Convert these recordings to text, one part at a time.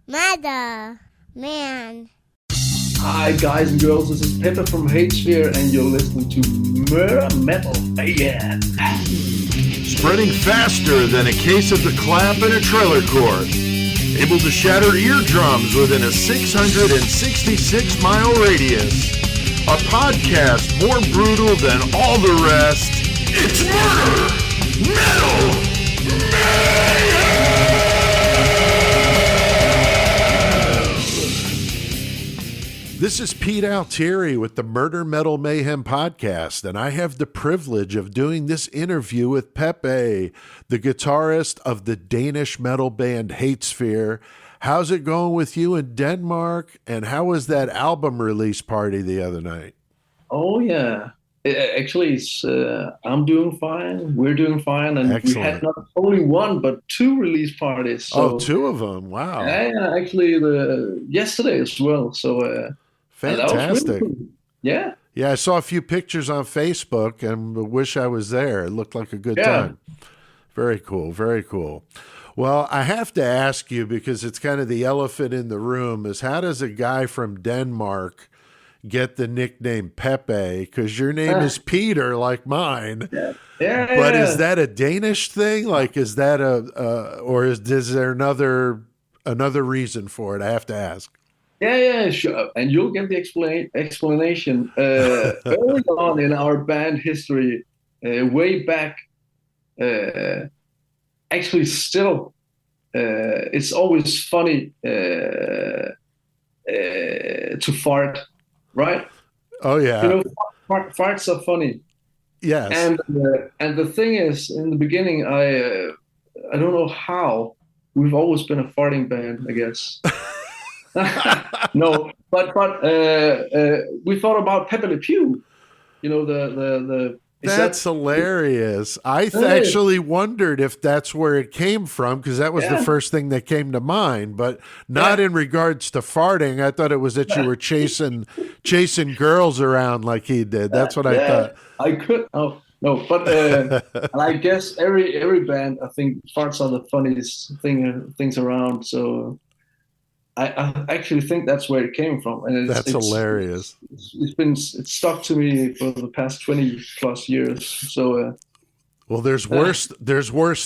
Mother, man. Hi guys and girls, this is Pepe from HateSphere and you're listening to Murder Metal Mayhem. Spreading faster than a case of the clap in a trailer court. Able to shatter eardrums within a 666-mile radius. A podcast more brutal than all the rest. It's Murder Metal Mayhem! This is Pete Altieri with the Murder Metal Mayhem podcast, and I have the privilege of doing this interview with Pepe, the guitarist of the Danish metal band HateSphere. How's it going with you in Denmark, and how was that album release party the other night? Oh yeah, actually I'm doing fine, we're doing fine, and Excellent. We had not only one but two release parties. So, two of them, wow. Yeah, actually yesterday as well, so... Fantastic. Really cool. Yeah. Yeah, I saw a few pictures on Facebook and wish I was there. It looked like a good time. Very cool, very cool. Well, I have to ask you, because it's kind of the elephant in the room, is how does a guy from Denmark get the nickname Pepe? Because your name is Peter, like mine. Yeah. But is that a Danish thing? Like, is that is there another reason for it? I have to ask. Yeah, sure. And you'll get the explanation. Early on in our band history, way back, actually still, it's always funny to fart, right? Oh, yeah. You know, farts are funny. Yes. And the thing is, in the beginning, I don't know how, we've always been a farting band, I guess. No, but we thought about Pepe Le Pew. You know the. That's hilarious. I actually wondered if that's where it came from, because that was the first thing that came to mind, but not in regards to farting. I thought it was that you were chasing girls around like he did. That's what I thought. I could. Oh no, but and I guess every band, I think farts are the funniest things around. So. I actually think that's where it came from, and that's hilarious. It's stuck to me for the past 20 plus years. So, well, there's worse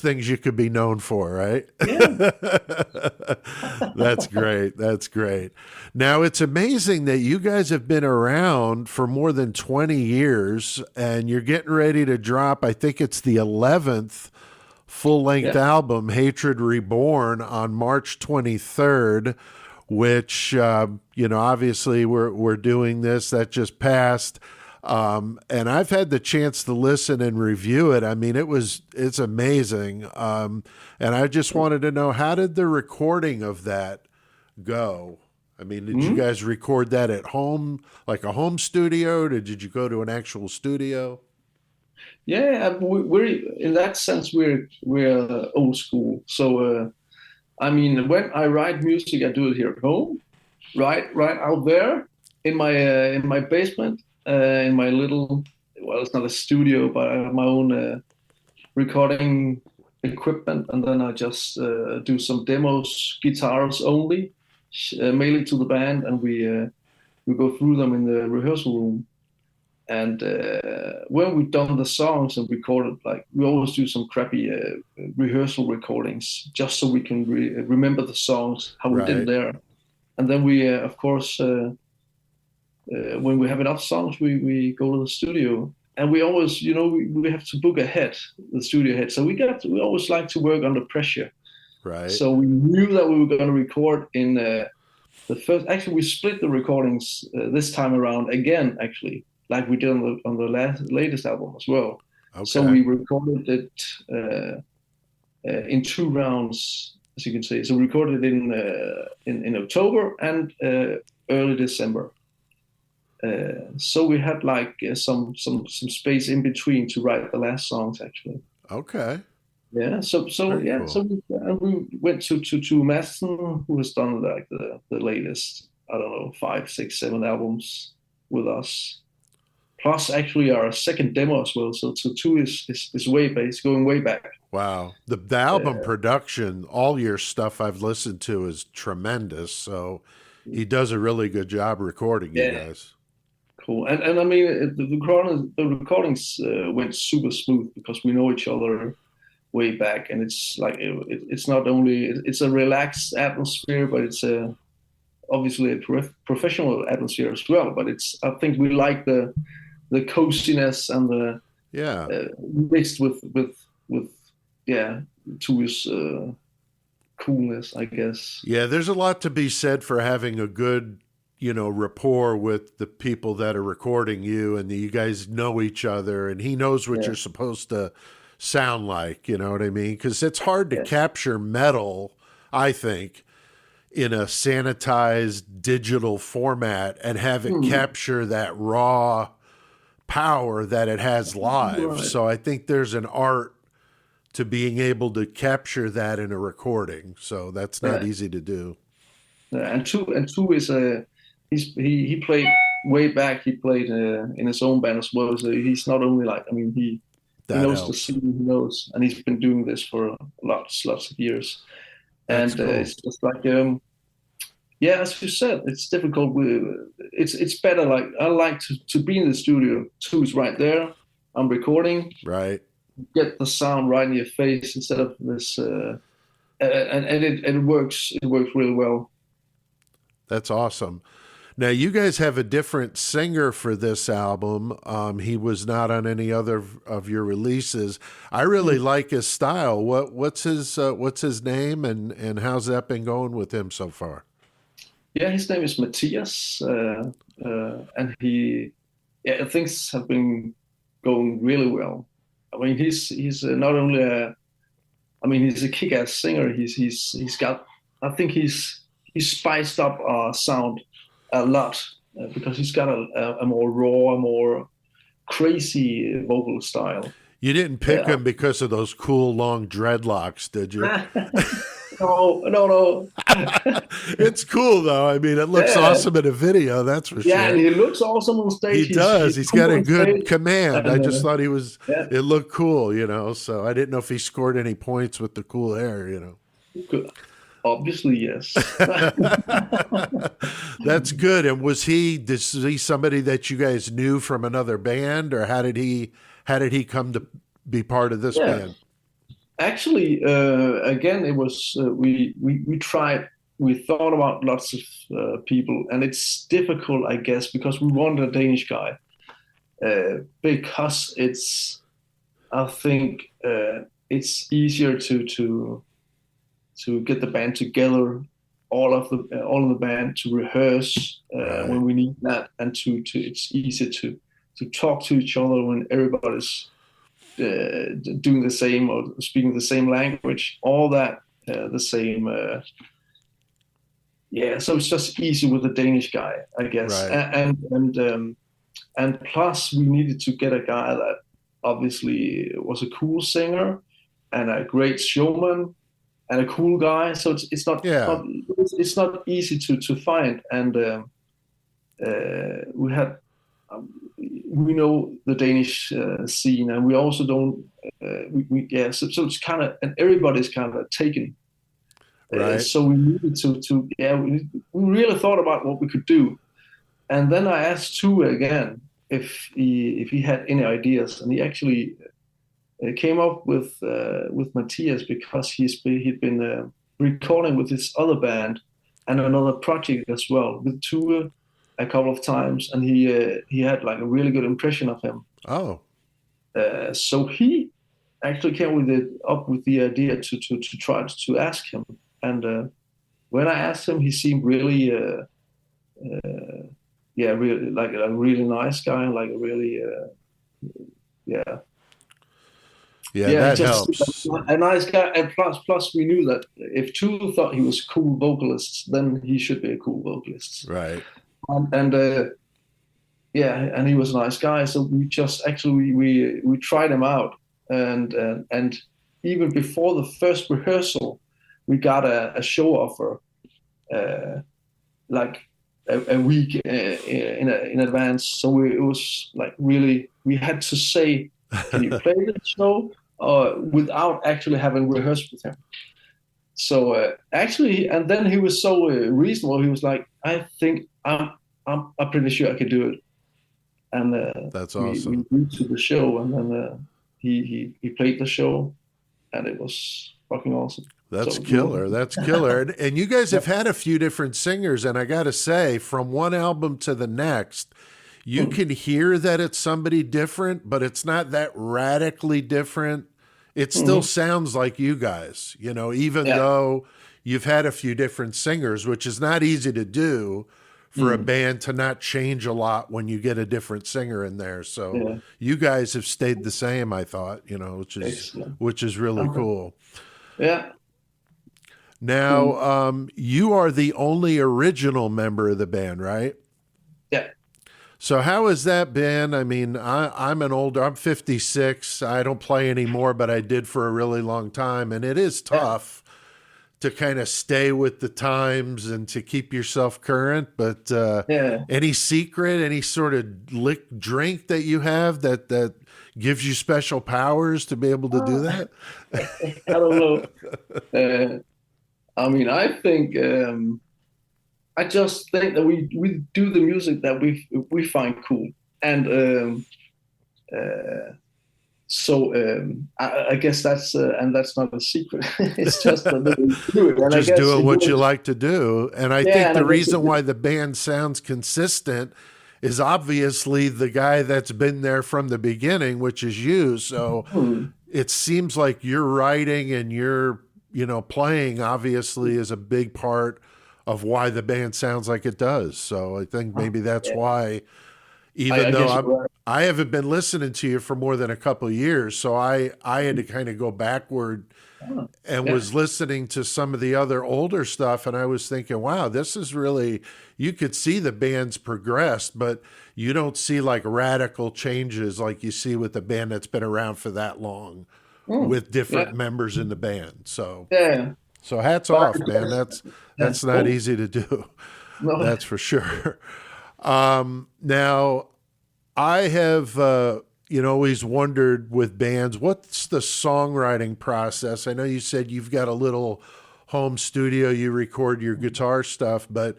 things you could be known for, right? Yeah. That's great. That's great. Now, it's amazing that you guys have been around for more than 20 years, and you're getting ready to drop, I think it's the 11th full-length album, Hatred Reborn, on March 23rd, which, obviously we're doing this. That just passed. And I've had the chance to listen and review it. I mean, it's amazing. And I just wanted to know, how did the recording of that go? I mean, did you guys record that at home, like a home studio, or did you go to an actual studio? Yeah, we're in that sense we're old school. So I mean, when I write music, I do it here at home, right out there in my basement, in my little, well, it's not a studio, but I have my own recording equipment, and then I just do some demos, guitars only, mail it to the band, and we go through them in the rehearsal room. And when we've done the songs and recorded, like, we always do some crappy rehearsal recordings just so we can remember the songs, how we did there. And then we, of course, when we have enough songs, we go to the studio. And we always, we have to book ahead, the studio ahead. So we always like to work under pressure. Right. So we knew that we were going to record in the first. Actually, we split the recordings this time around again, actually, like we did on the latest album as well. Okay. So we recorded it in two rounds, as you can see. So we recorded it in October and early December. So we had like some space in between to write the last songs, actually. Okay. Yeah. So yeah. Cool. So we went to Madsen, who has done like the latest, I don't know, 5, 6, 7 albums with us. plus actually our second demo as well. So two is way back. It's going way back. Wow. The album production, all your stuff I've listened to is tremendous. So he does a really good job recording you Yeah, guys. cool. And I mean, the recordings went super smooth because we know each other way back, and it's like it's not only it's a relaxed atmosphere, but it's a obviously a professional atmosphere as well. But it's I think we like the coziness and the Yeah. mixed with yeah to his coolness, I guess. Yeah, there's a lot to be said for having a good, rapport with the people that are recording you, and you guys know each other, and he knows what Yeah, you're supposed to sound like, you know what I mean? Because it's hard to yeah. capture metal, I think, in a sanitized digital format and have it Hmm. capture that raw power that it has live. Right. So I think there's an art to being able to capture that in a recording. So that's not Yeah. easy to do. Yeah. And two is he played way back. He played in his own band as well. So he's not only like I mean he That knows the helps. scene. He knows, and he's been doing this for lots of years. That's And cool. it's just like yeah, as you said, it's difficult. It's better. Like I like to be in the studio. Two is right there. I'm recording. Right. Get the sound right in your face instead of this. And it works. It works really well. That's awesome. Now you guys have a different singer for this album. He was not on any other of your releases. I really like his style. What's his name and how's that been going with him so far? Yeah, his name is Matthias, and yeah, things have been going really well. I mean, he's not only I mean, he's a kick-ass singer. He's got. I think he's spiced up our sound a lot because he's got a more raw, a more crazy vocal style. You didn't pick Uh, him because of those cool long dreadlocks, did you? no, no, no. It's cool though. I mean, it looks Yeah, awesome in a video, that's for yeah, and sure. he looks awesome on He stage. does. He's He's cool got a on good stage, command. I and just thought he was. yeah, It looked cool, So I didn't know if he scored any points with the cool hair. good. Obviously, yes. That's good. And is he somebody that you guys knew from another band, or how did he come to be part of this Yeah, band? actually, again, it was we tried. We thought about lots of people, and it's difficult, I guess, because we wanted a Danish guy. Because I think it's easier to get the band together, all of the band to rehearse Right. when we need that, and to it's easier to talk to each other when everybody's doing the same or speaking the same language, all that the same. Yeah, so it's just easy with the Danish guy, I guess, Right. and plus we needed to get a guy that obviously was a cool singer and a great showman and a cool guy. So it's not Yeah. it's not easy to find. And we had we know the Danish scene, and we also don't yeah. So it's kind of and everybody's kind of taken. Right. So we needed to yeah we really thought about what we could do, and then I asked Tue again if he had any ideas, and he actually came up with Matthias because he'd been recording with his other band and another project as well with Tue a couple of times, and he had like a really good impression of him. Oh, So he actually came up with the idea to try to ask him, and when I asked him, he seemed really yeah really like a really nice guy, like a really yeah. yeah, Yeah, he that just helps. a nice guy, and plus we knew that if Tool thought he was a cool vocalist, then he should be a cool vocalist. Right. And yeah, and he was a nice guy, so we just actually we tried him out, and even before the first rehearsal, we got a show offer, like a week in advance. So it was like really, we had to say, can you play the show without actually having rehearsed with him. So actually, and then he was so reasonable. He was like, I think I'm pretty sure I could do it. And That's we awesome. went to the show, and then he played the show, and it was fucking awesome. That's So killer. That's killer. And you guys have had a few different singers, and I got to say, from one album to the next, you can hear that it's somebody different, but it's not that radically different. It still sounds like you guys, you know, even though you've had a few different singers, which is not easy to do for a band to not change a lot when you get a different singer in there. So you guys have stayed the same, I thought, you know, which is really cool. Yeah. Now, you are the only original member of the band, right? Yeah. So how has that been? I mean, I'm 56. I don't play anymore, but I did for a really long time. And it is tough to kind of stay with the times and to keep yourself current. But any secret, any sort of drink that you have that gives you special powers to be able to do that? I don't know. I mean, I think I just think that we do the music that we find cool, and I guess that's not a secret. It's just that we do it, and just I guess doing what you like to do. And I think the reason why the band sounds consistent is obviously the guy that's been there from the beginning, which is you. So it seems like your writing and your playing obviously is a big part of why the band sounds like it does. So I think maybe that's why, even though I haven't been listening to you for more than a couple of years, so I had to kind of go backward and was listening to some of the other older stuff, and I was thinking, wow, this is really, you could see the band's progressed, but you don't see like radical changes like you see with a band that's been around for that long with different members in the band. So so hats off, man. That's not easy to do. No. That's for sure. Now, I have always wondered with bands, what's the songwriting process? I know you said you've got a little home studio, you record your guitar stuff, but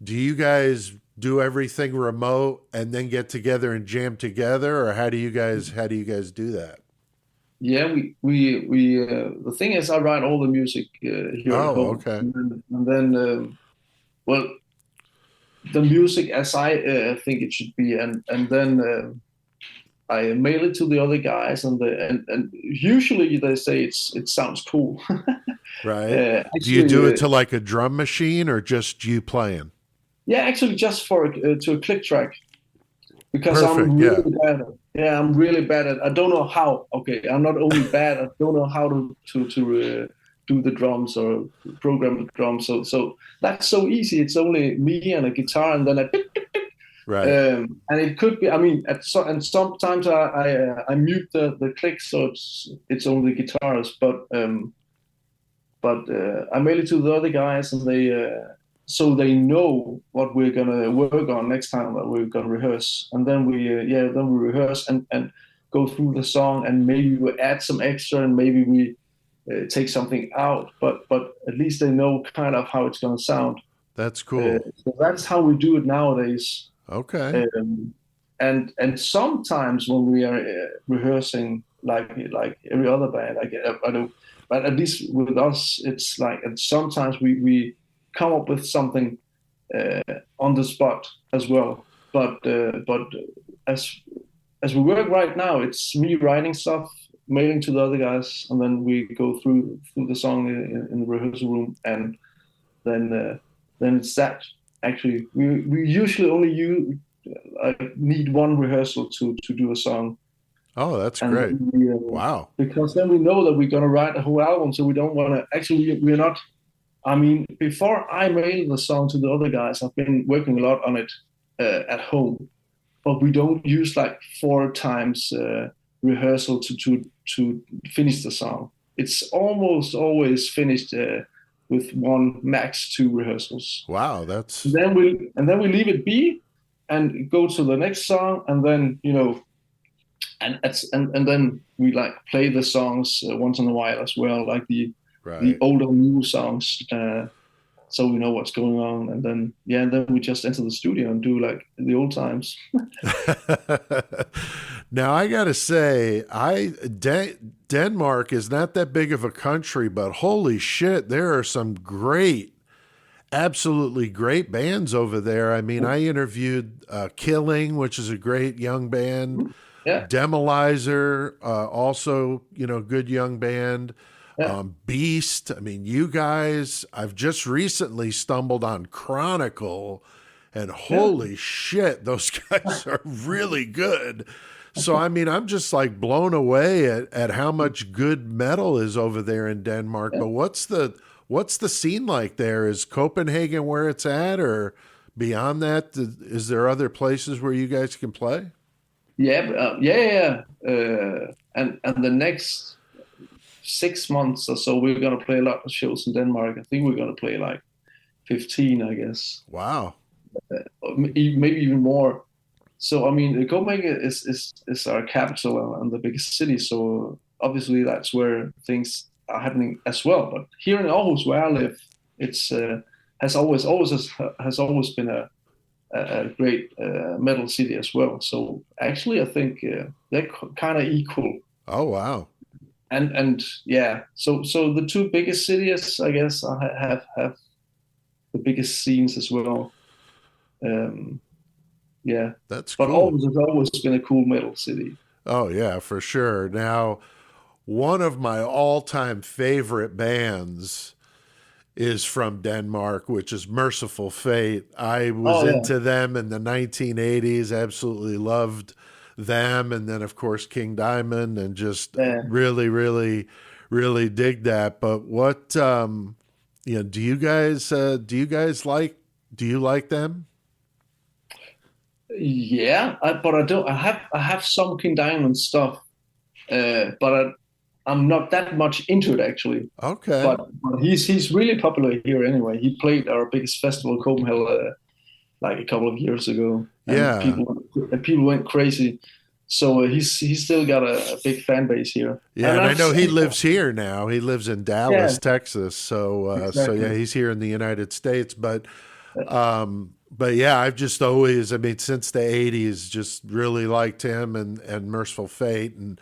do you guys do everything remote and then get together and jam together, or how do you guys do that? Yeah, we the thing is, I write all the music here at home. Okay. And then well, the music as I think it should be, and then I mail it to the other guys, and usually they say it sounds cool. Right. Actually, do you do it to like a drum machine or just you playing? Yeah, actually, just to a click track, because Perfect, I'm really bad at. Yeah, I'm really bad at. I don't know how. Okay, I'm not only bad. I don't know how to do the drums or program the drums. So that's so easy. It's only me and a guitar, and then right. And it could be. I mean, and sometimes I mute the clicks, so it's only guitars. But I mail it to the other guys, and they. So they know what we're gonna work on next time that we're gonna rehearse, and then we rehearse and go through the song, and maybe we add some extra, and maybe we take something out, but at least they know kind of how it's gonna sound. That's cool. So that's how we do it nowadays. Okay. And sometimes when we are rehearsing, like every other band, I don't, but at least with us, it's like, and sometimes we come up with something on the spot as well. But as we work right now, it's me writing stuff, mailing to the other guys, and then we go through the song in the rehearsal room, and then it's that. Actually, we usually only need one rehearsal to do a song. Oh, that's great! Wow. Because then we know that we're gonna write a whole album, so we don't want to. Actually, we're not. I mean, before I mailed the song to the other guys, I've been working a lot on it at home, but we don't use like 4 times rehearsal to finish the song. It's almost always finished with one max 2 rehearsals. Wow, that's And then we leave it be and go to the next song, and then and then we like play the songs once in a while as well, like the right. older new songs, so we know what's going on, and then we just enter the studio and do like the old times. Now I gotta say, Denmark is not that big of a country, but holy shit, there are some absolutely great bands over there. I mean, I interviewed Killing, which is a great young band. Yeah. Demolizer, also, good young band. Yeah. Beast. I mean, you guys, I've just recently stumbled on Chronicle, and holy shit, those guys are really good. So, I mean, I'm just like blown away at how much good metal is over there in Denmark. But what's the scene like there? Is Copenhagen where it's at, or beyond that? Is there other places where you guys can play? Yeah. And the next 6 months or so, we're gonna play a lot of shows in Denmark. I think we're gonna play like 15, I guess. Wow. Maybe even more. So I mean, Copenhagen is our capital and the biggest city. So obviously that's where things are happening as well. But here in Aarhus, where I live, it's has always been a great metal city as well. So actually, I think they're kind of equal. Oh wow! And yeah, so the two biggest cities, I guess, have the biggest scenes as well. Yeah, that's but cool. Aarhus has always been a cool metal city. Oh yeah, for sure. Now, one of my all-time favorite bands is from Denmark, which is Merciful Fate. I was into them in the 1980s, absolutely loved them. And then, of course, King Diamond, and just really, really, really dig that. But what, do you guys like them? Yeah, but I don't. I have some King Diamond stuff, but I'm not that much into it actually. Okay. But he's really popular here anyway. He played our biggest festival, Copenhagen, like a couple of years ago, and people went crazy. So he's still got a big fan base here. Yeah, and I know he lives here now. He lives in Dallas, Texas. So exactly. So yeah, he's here in the United States. But yeah, I've just always, I mean, since the 80s, just really liked him and Merciful Fate. And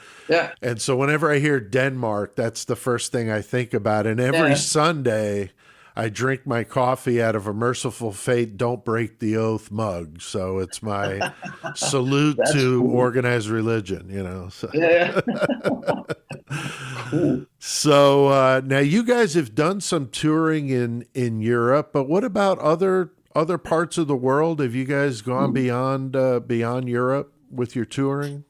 so whenever I hear Denmark, that's the first thing I think about. And every Sunday, I drink my coffee out of a Merciful Fate Don't Break the Oath mug. So it's my salute to organized religion, So. Yeah. Cool. So now you guys have done some touring in Europe, but what about other parts of the world? Have you guys gone beyond Europe with your touring?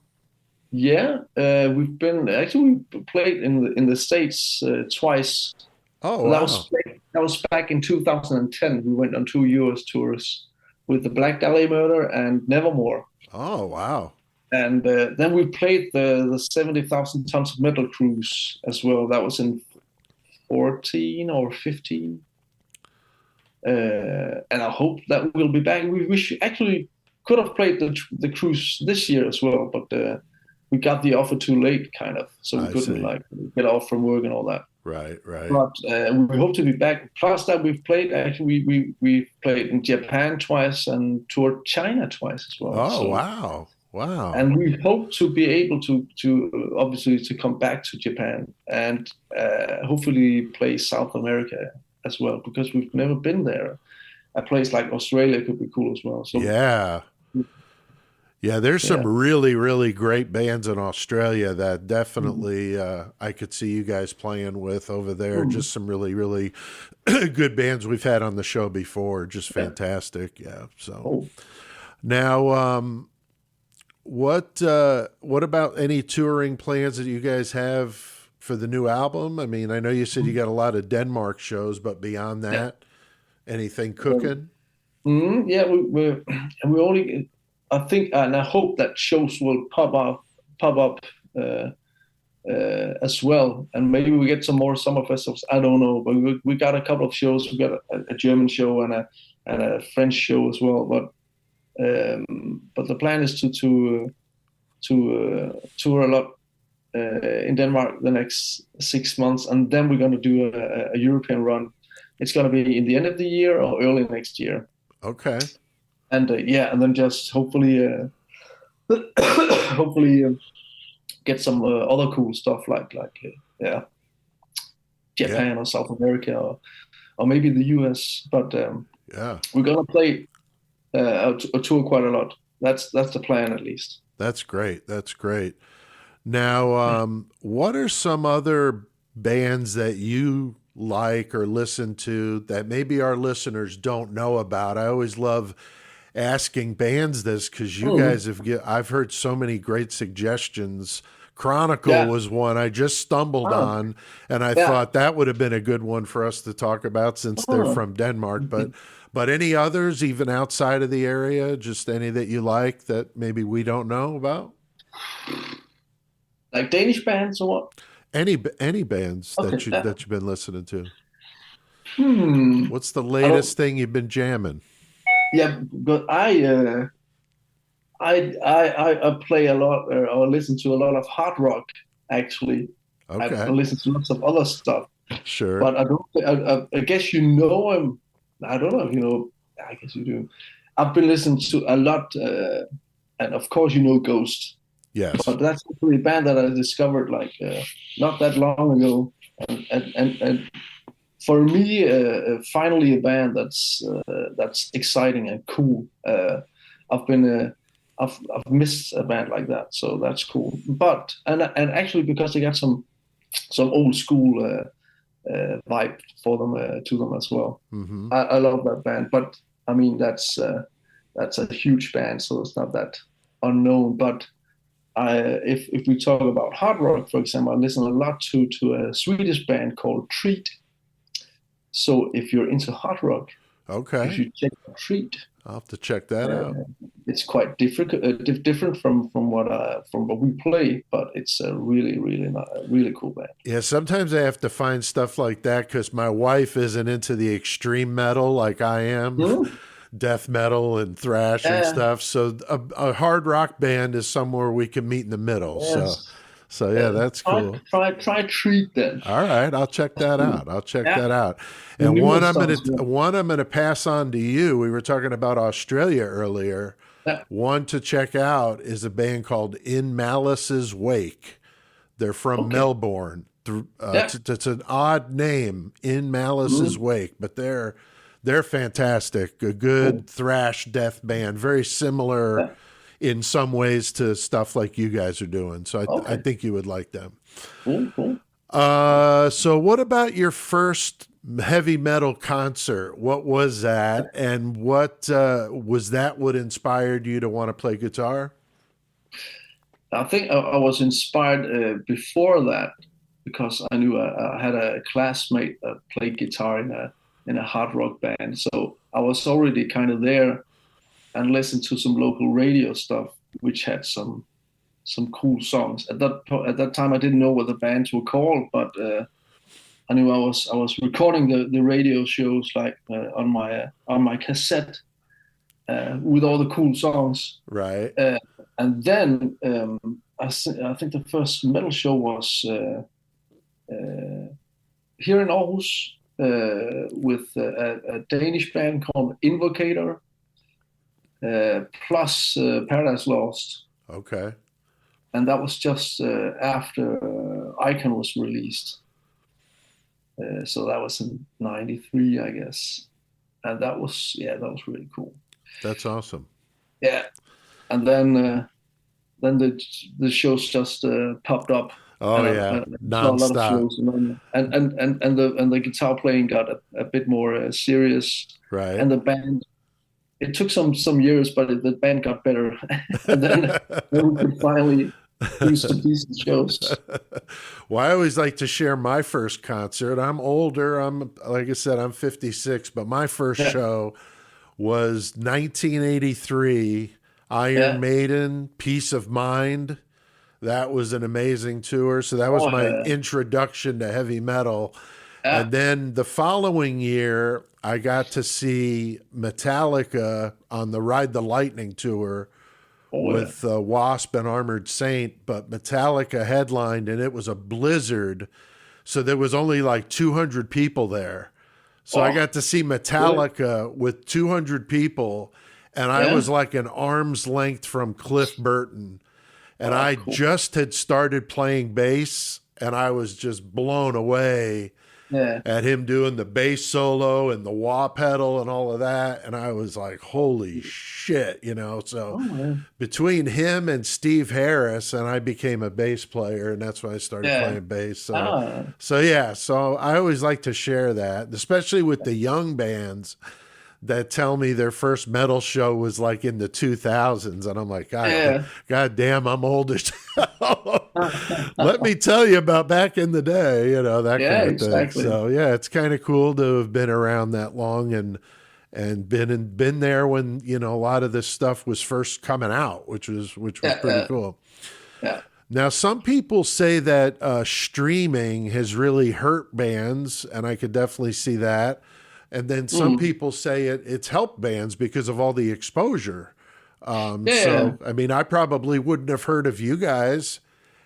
Yeah, we played in the States twice. Oh, wow. That was back in 2010. We went on 2 US tours with the Black Dahlia Murder and Nevermore. Oh, wow. And then we played the 70,000 Tons of Metal cruise as well. That was in 14 or 15. And I hope that we'll be back. We actually could have played the cruise this year as well, but we got the offer too late, kind of, so we couldn't get off from work and all that. Right. But we hope to be back. Plus that we've played. Actually, we played in Japan twice and toured China twice as well. Oh, wow! And we hope to be able to obviously to come back to Japan and hopefully play South America as well, because we've never been there. A place like Australia could be cool as well. So yeah, there's some really, really great bands in Australia that definitely I could see you guys playing with over there. Just some really, really good bands we've had on the show before. Just fantastic. Yeah. So now, what about any touring plans that you guys have for the new album? I mean, I know you said you got a lot of Denmark shows, but beyond that, anything cooking? Yeah, we only. I think and I hope that shows will pop up as well, and maybe we get some more summer festivals. I don't know, but we got a couple of shows. We got a German show and a French show as well. But the plan is to tour a lot in Denmark the next 6 months, and then we're going to do a European run. It's going to be in the end of the year or early next year. Okay. And and then just hopefully get some other cool stuff like Japan or South America or maybe the US. But we're gonna play a tour quite a lot. That's the plan, at least. That's great. That's great. Now, what are some other bands that you like or listen to that maybe our listeners don't know about? I always love asking bands this because you guys I've heard so many great suggestions. Chronicle was one I just stumbled on, and I thought that would have been a good one for us to talk about since they're from Denmark. But any others, even outside of the area, just any that you like that maybe we don't know about? Like Danish bands or what? Any bands that you've been listening to? What's the latest thing you've been jamming? Yeah, but I play a lot or listen to a lot of hard rock, actually. Okay. I listen to lots of other stuff. Sure. But I guess you know him. I don't know if you know. I guess you do. I've been listening to a lot, and of course you know Ghost. Yes. But that's actually a band that I discovered like not that long ago, and for me, finally a band that's exciting and cool. I've missed a band like that, so that's cool. But and actually because they got some old school vibe for them to them as well. Mm-hmm. I love that band, but I mean that's a huge band, so it's not that unknown. But if we talk about hard rock, for example, I listen a lot to a Swedish band called Treat. So if you're into hard rock, you should check out Treat. I'll have to check that out. It's quite different from what we play, but it's a really cool band. Yeah, sometimes I have to find stuff like that because my wife isn't into the extreme metal like I am, death metal and thrash and stuff. So a hard rock band is somewhere we can meet in the middle. Yes. So yeah, that's cool. Try Treat then. All right, I'll check that out. That out. And one I'm gonna pass on to you. We were talking about Australia earlier. Yeah. One to check out is a band called In Malice's Wake. They're from Melbourne. It's an odd name, In Malice's Wake, but they're fantastic. A good thrash death band, very similar in some ways to stuff like you guys are doing. So I think you would like them. Cool. So what about your first heavy metal concert? What was that? And what was that what inspired you to want to play guitar? I think I was inspired before that because I knew I had a classmate that played guitar in a hard rock band. So I was already kind of there and listened to some local radio stuff, which had some cool songs. At that time, I didn't know what the bands were called, but I knew I was recording the radio shows like on my cassette with all the cool songs. Right. And then I think the first metal show was here in Aarhus with a Danish band called Invocator. Plus Paradise Lost. Okay. And that was just after Icon was released. So that was in '93, I guess. And that was really cool. That's awesome. Yeah. And then the shows just popped up. Oh yeah, nonstop. A lot of shows, and the guitar playing got a bit more serious. Right. And the band. It took some years, but the band got better, and then we could finally do some decent shows. Well, I always like to share my first concert. I'm older. Like I said, I'm 56, but my first show was 1983. Iron Maiden, Peace of Mind. That was an amazing tour. So that was Oh, my yeah. introduction to heavy metal. Yeah. And then the following year, I got to see Metallica on the Ride the Lightning tour Oh, yeah. with Wasp and Armored Saint. But Metallica headlined, and it was a blizzard. So there was only like 200 people there. So I Oh, got to see good. Metallica with 200 people, and I Yeah. was like an arm's length from Cliff Burton. And Oh, I cool. just had started playing bass, and I was just blown away Yeah. at him doing the bass solo and the wah pedal and all of that. And I was like, holy shit, you know. So Oh, yeah. between him and Steve Harris, and I became a bass player, and that's when I started Yeah. playing bass. So Ah, so yeah, so I always like to share that, especially with the young bands that tell me their first metal show was like in the 2000s, and I'm like, yeah. God damn, I'm old as hell. Let me tell you about back in the day, you know, that Yeah, kind of thing. exactly. So yeah, it's kind of cool to have been around that long and been there when, you know, a lot of this stuff was first coming out, which was Yeah, pretty cool. yeah. Now, some people say that streaming has really hurt bands, and I could definitely see that. And then some Mm. people say it's helped bands because of all the exposure. Yeah, So, I mean, I probably wouldn't have heard of you guys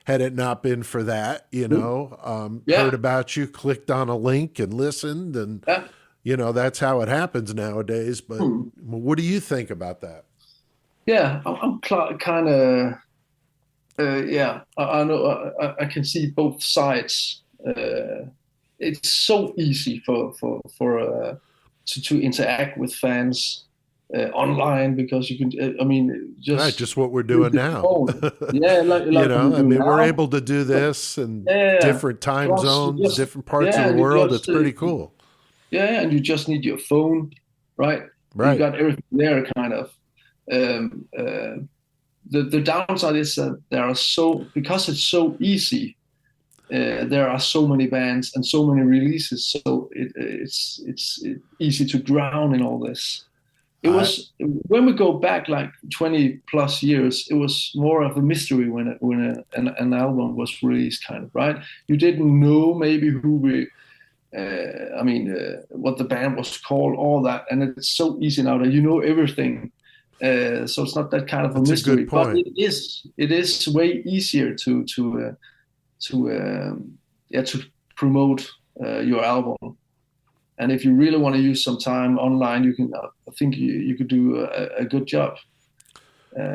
had it not been for that, you yeah. know. Heard Yeah, about you, clicked on a link and listened, and, yeah. you know, that's how it happens nowadays. But Hmm. what do you think about that? Yeah, I'm kind of yeah. I know I can see both sides. It's so easy for to interact with fans online because you can. I mean, Right, just just what we're use doing your now. phone. Yeah, You like know, we I do mean, we're now. able to do this in Yeah, different time plus you zones, just different parts of yeah, the and you world. It's just pretty cool. yeah, and you just need your phone, right? You Right. got everything there, kind of. Um, the downside is that there are so because it's so easy. There are so many bands and so many releases, so it's easy to drown in all this. It I was when we go back like 20 plus years, it was more of a mystery when an album was released, kind of, right? You didn't know maybe who we what the band was called, all that, and it's so easy now that you know everything. So it's not that kind of a That's a mystery, good but point. it is way easier to promote your album. And if you really want to use some time online, you can. I think you could do a good job.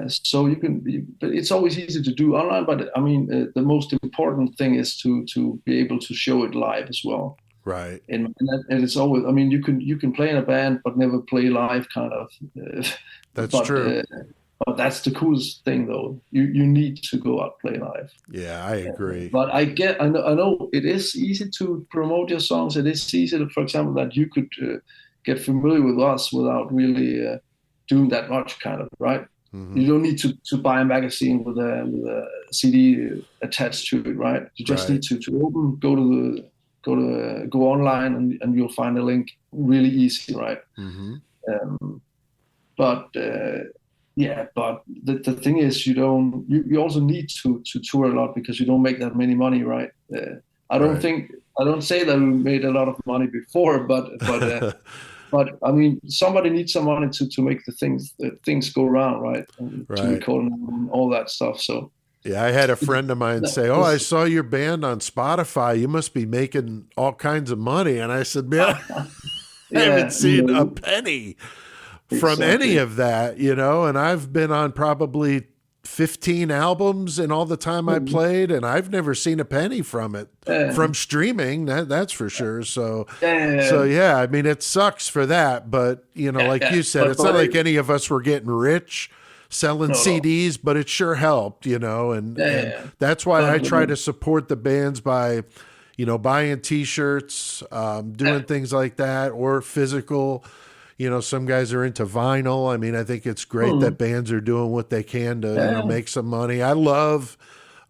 So you can, but it's always easy to do online. But I mean, the most important thing is to be able to show it live as well. Right. And it's always, I mean, you can play in a band but never play live, kind of. Uh, That's but true. uh, but that's the coolest thing, though. You need to go out play live. Yeah, I agree. But I know it is easy to promote your songs. It is easy, for example, that you could get familiar with us without really doing that much, kind of, right? Hmm. You don't need to buy a magazine with a CD attached to it, right? You just Right. need to open, go online, and you'll find a link really easy, right? Hmm. Um, but yeah, but the thing is, you also need to tour a lot because you don't make that many money, right? I don't Right. think I don't say that we made a lot of money before, but I mean, somebody needs some money to make the things go around, right? And to Right. record and all that stuff. So Yeah, I had a friend of mine say, "Oh, I saw your band on Spotify. You must be making all kinds of money." And I said, "Man, I haven't yeah, seen a no, penny from any exactly. of that, you know, and I've been on probably 15 albums in all the time I Mhm. played, and I've never seen a penny from it, Yeah, from streaming, that's for sure. So yeah, yeah, I mean, it sucks for that, but you know, yeah, like yeah. you said, But it's not but like any of us were getting rich selling no, no. CDs, but it sure helped, you know, and Yeah, that's why I but try to support the bands by, you know, buying T-shirts, doing yeah, things like that, or physical. You know, some guys are into vinyl. I mean, I think it's great that mm, bands are doing what they can to, you know, yeah, make some money. I love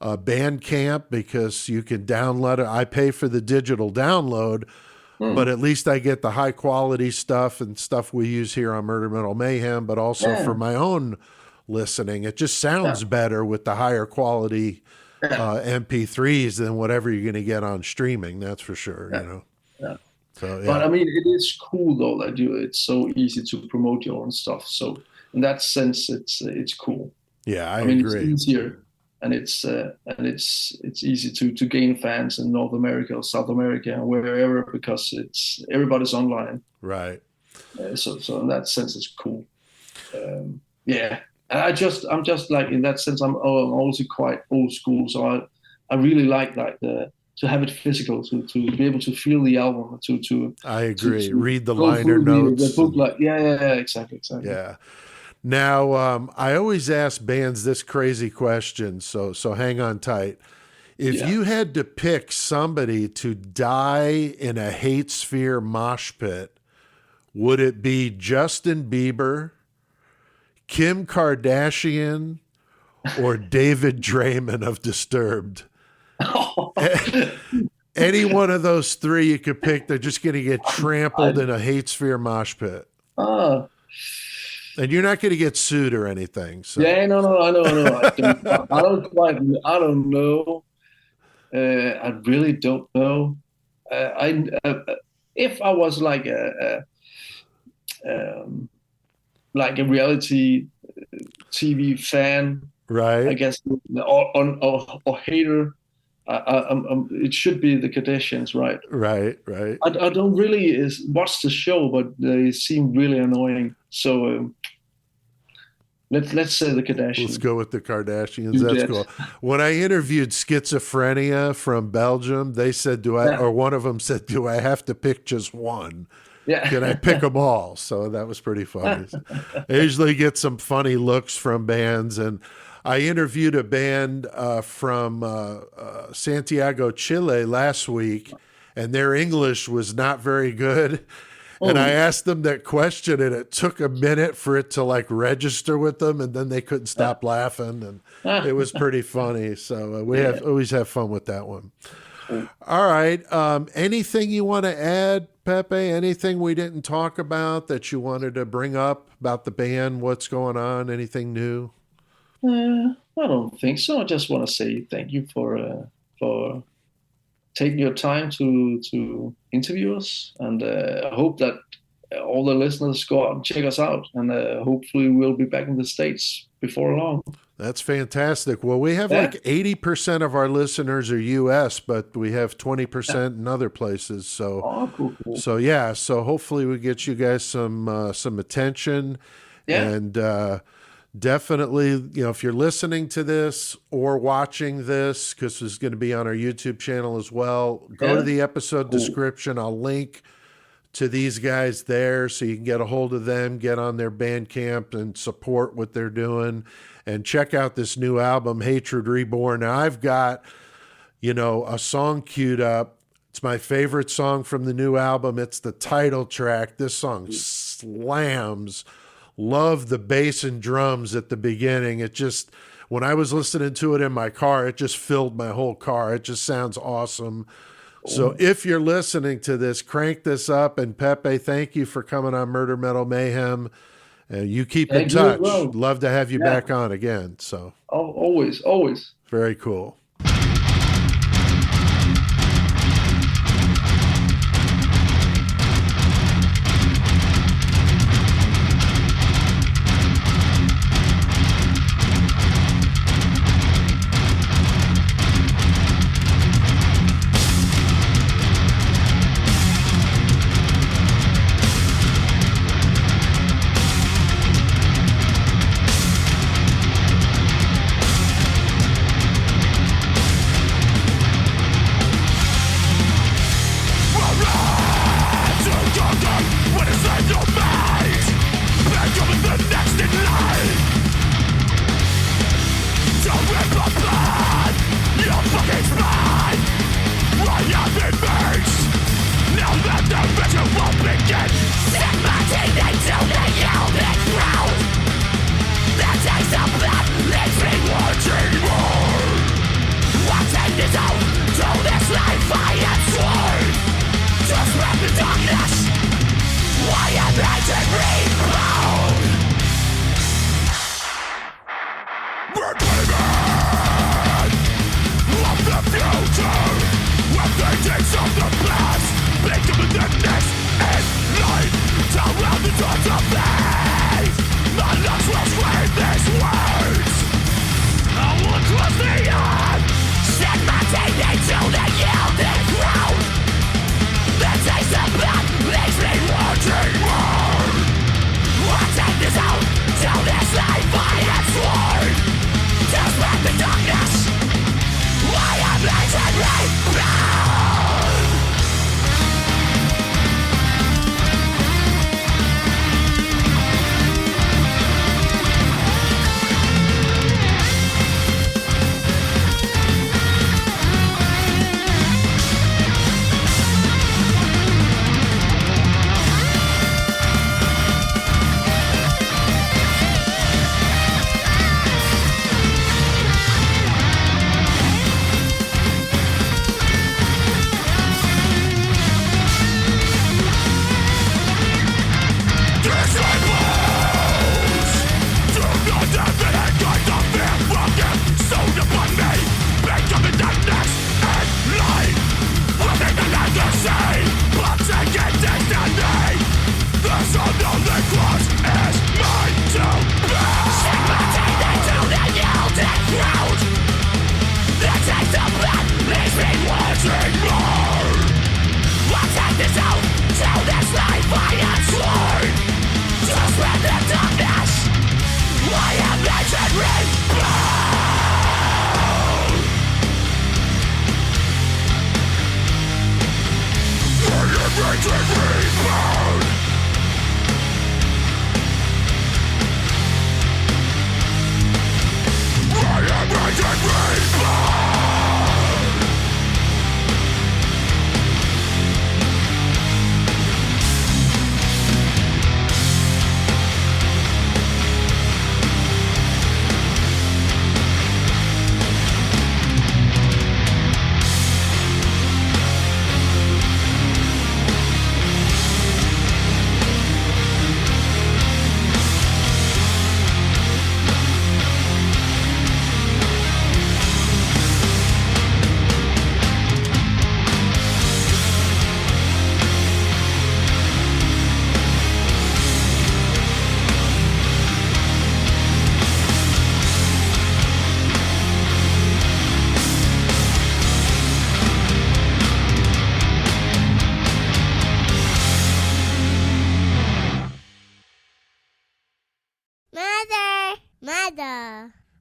Bandcamp because you can download it. I pay for the digital download, but mm, at least I get the high quality stuff and stuff we use here on Murder Metal Mayhem, but also for yeah, my own listening. It just sounds better with the higher quality MP3s than whatever you're going to get on streaming. That's for sure. You know. Yeah. So, But I mean, it is cool though that it's so easy to promote your own stuff. So in that sense, it's cool. Yeah, I mean, agree. It's easier, and it's easy to gain fans in North America or South America or wherever, because everybody's online. Right. So in that sense, it's cool. Yeah, and I'm just like, in that sense, I'm also quite old school. So I really like to have it physical, to be able to feel the album, to I agree. to Read the go liner through notes. the book, like exactly. Yeah. Now, I always ask bands this crazy question, so hang on tight. If you had to pick somebody to die in a HateSphere mosh pit, would it be Justin Bieber, Kim Kardashian, or David Draymond of Disturbed? Any one of those three you could pick, they're just going to get trampled in a HateSphere mosh pit. And you're not going to get sued or anything. So. Yeah, no, I know. I don't know. I really don't know. If I was like a reality TV fan, right? I guess, or hater. It should be the Kardashians, right? Right. I don't really watch the show, but they seem really annoying. So let's say the Kardashians. Let's go with the Kardashians. That's cool. When I interviewed Schizophrenia from Belgium, they said, or one of them said, do I have to pick just one? Yeah. Can I pick them all? So that was pretty funny. I usually get some funny looks from bands, and I interviewed a band from Santiago, Chile last week, and their English was not very good. And I asked them that question, and it took a minute for it to like register with them, and then they couldn't stop laughing, and it was pretty funny. So we always have fun with that one. All right. Anything you want to add, Pepe? Anything we didn't talk about that you wanted to bring up about the band? What's going on? Anything new? I don't think so. I just want to say thank you for taking your time to interview us, and I hope that all the listeners go out and check us out, and hopefully we'll be back in the States before long. That's fantastic. Well, we have like 80% of our listeners are U.S., but we have 20% in other places. So, cool. So hopefully we get you guys some attention, and definitely, if you're listening to this or watching this, because it's going to be on our YouTube channel as well, go to the episode description. I'll link to these guys there so you can get a hold of them, get on their Bandcamp and support what they're doing, and check out this new album, Hatred Reborn. Now, I've got, a song queued up. It's my favorite song from the new album. It's the title track. This song slams. Love the bass and drums at the beginning. It just, when I was listening to it in my car, it just filled my whole car. It just sounds awesome. So if you're listening to this, crank this up. And Pepe, thank you for coming on Murder Metal Mayhem. You keep in touch. Love to have you back on again. So always. Very cool.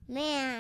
Man.